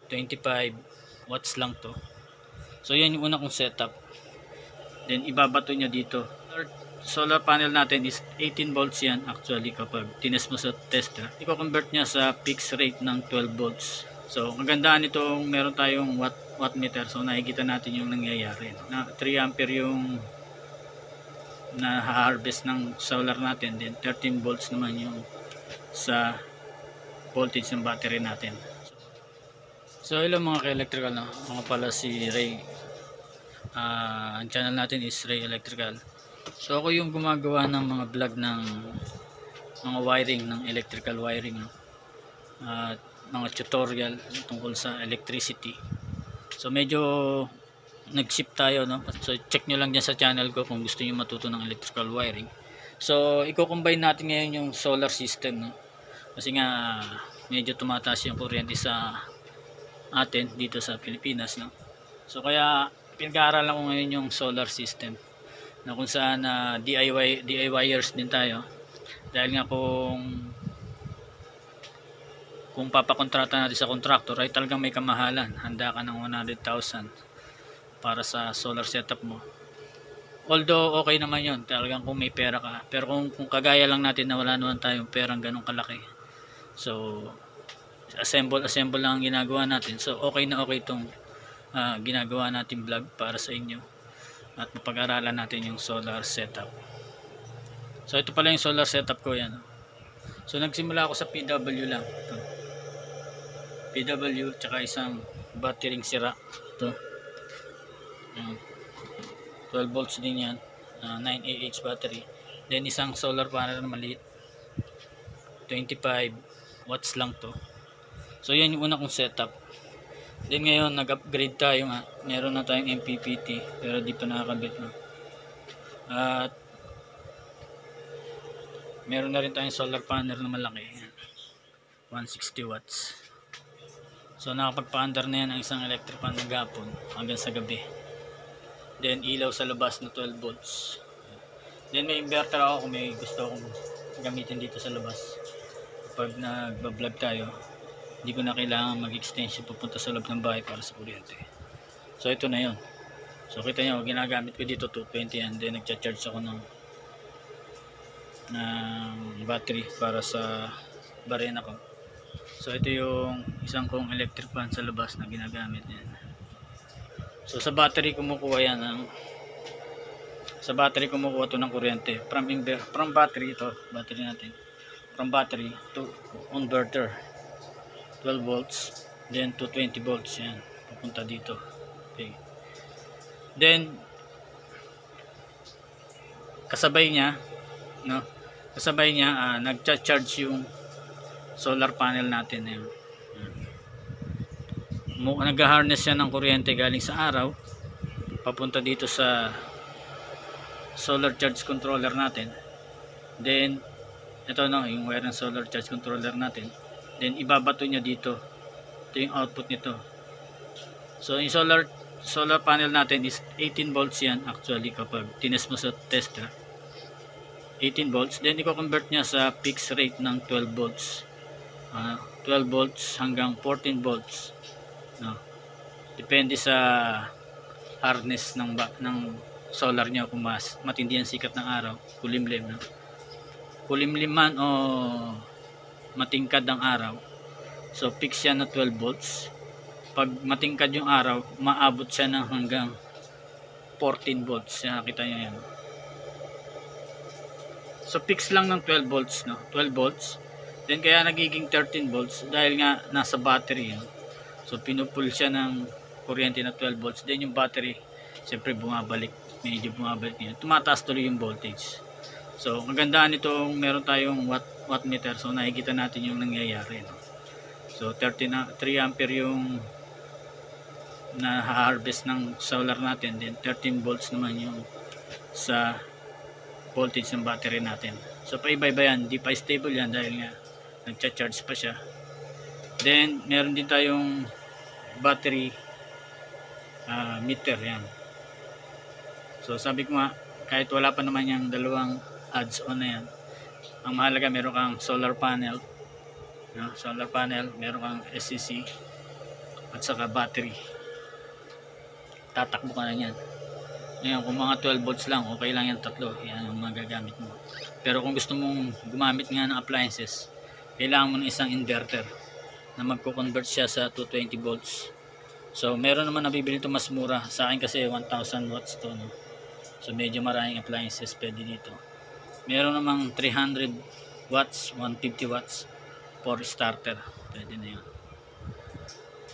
25 watts lang to. So yan yung una kong setup. Then ibabato niya dito. Solar panel natin is 18 volts yan actually kapag tinest mo sa tester. I-convert niya sa fixed rate ng 12 volts. So kagandaan itong meron tayong watt meter, so nakikita natin yung nangyayari. Na 3 ampere yung na harvest ng solar natin, then 13 volts naman yung sa voltage ng battery natin. So hello mga ka-electrical, no? Mga pala si Ray. Ang channel natin is Ray Electrical. So ako yung gumagawa ng mga vlog ng mga wiring, ng electrical wiring, no? At mga tutorial tungkol sa electricity. So medyo nag-ship tayo, no? So check nyo lang dyan sa channel ko kung gusto nyo matuto ng electrical wiring. So i-combine natin ngayon yung solar system, no? Kasi nga medyo tumataas yung kuryente sa atin dito sa Pilipinas, no? So kaya pinag-aaralan ko ngayon yung solar system, na kung saan DIYers din tayo, dahil nga kung papakontrata natin sa contractor ay talagang may kamahalan. Handa ka ng 100,000 para sa solar setup mo. Although okay naman yun talagang kung may pera ka, pero kung kagaya lang natin na wala naman tayong perang ganun kalaki, so assemble lang ang ginagawa natin. So okay na okay itong ginagawa natin vlog para sa inyo at mapag-aralan natin yung solar setup. So ito pala yung solar setup ko, yan. So nagsimula ako sa PW lang. Ito. PW tsaka isang battery sira. Ito. 12 volts din yan. 9AH battery. Then isang solar panel na maliit. 25 watts lang to. So yan yung una kong setup. Then ngayon nag-upgrade tayo nga. Meron na tayong MPPT pero di pa nakakabit, no? At meron na rin tayong solar panel na malaki. 160 watts. So nakapagpa-under na yan ang isang electric fan maghapon hanggang sa gabi. Then ilaw sa labas na 12 volts. Then may inverter ako kung may gusto akong gamitin dito sa labas. Kapag nagba-vlog tayo, hindi ko na kailangan mag-extension pupunta sa loob ng bahay para sa kuryente. So ito na yun. So kita nyo, ginagamit ko dito 220 yan. Then nagcha-charge ako ng battery para sa barena ko. So ito yung isang kong electric fan sa labas na ginagamit yan. So sa battery kumukuha yan sa battery kumukuha to ng kuryente from battery. Ito battery natin, from battery to converter 12 volts, then to 20 volts, yan pupunta dito. Okay, then kasabay niya, no, nagcha-charge yung solar panel natin na yun. Nag-harness siya ng kuryente galing sa araw papunta dito sa solar charge controller natin. Then ito na yung wire ng solar charge controller natin. Then ibabato niya dito. Ito yung output nito. So yung solar panel natin is 18 volts yan actually kapag tinest mo sa tester. 18 volts. Then i-convert niya sa fixed rate ng 12 volts. 12 volts hanggang 14 volts. No. Depende sa harness ng solar niya, kung matindi ang sikat ng araw, kulimlim, no? Kulimlim man o matingkad ang araw, so fix siya na 12 volts. Pag matingkad yung araw, maabot siya ng hanggang 14 volts. Nakita niyo yan. So fix lang ng 12 volts, no? 12 volts. Then kaya nagiging 13 volts dahil nga nasa battery, no? So pinupul siya ng kuryente na 12 volts. Then yung battery siyempre bumabalik, medyo bumabalik niya. Tumataas tuloy yung voltage. So magandaan itong meron tayong watt meter, so nakikita natin yung nangyayari, no? So 3 ampere yung na harvest ng solar natin, then 13 volts naman yung sa voltage ng battery natin. So paiba-iba yan, di pa stable yan dahil nga nagcha-charge pa siya. Then meron din tayong battery meter, yan. So sabi ko nga, kahit wala pa naman yung dalawang adds on na yan, ang mahalaga meron kang solar panel, no? Solar panel, meron kang SCC at saka battery. Tatakbo ka na yan. Ngayon, kung mga 12 volts lang, okay lang yan, tatlo. Yan ang magagamit mo. Pero kung gusto mong gumamit nga ng appliances, kailangan mo ng isang inverter na magko-convert siya sa 220 volts. So, meron naman nabibili ito mas mura. Sa akin kasi 1000 watts to, no? So, medyo maraming appliances pwede dito. Meron namang 300 watts, 150 watts for starter. Pwede na yun.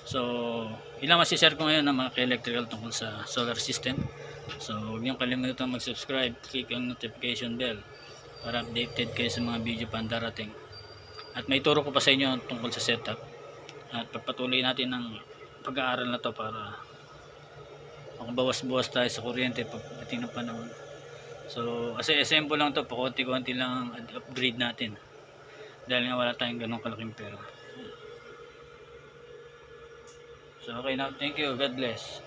So, ilang masishare ko ngayon ng mga ka-electrical tungkol sa solar system. So, huwag niyong kalimutan mag-subscribe, click ang notification bell para updated kayo sa mga video pa darating. At may turo ko pa sa inyo tungkol sa setup. At pagpatuloy natin ang pag-aaral na to para makabawas-bawas tayo sa kuryente pagdating ng panahon. So, kasi assemble lang to, pakunti-kunti lang ang upgrade natin. Dahil nga wala tayong ganong kalaking pera. So, okay now. Thank you. God bless.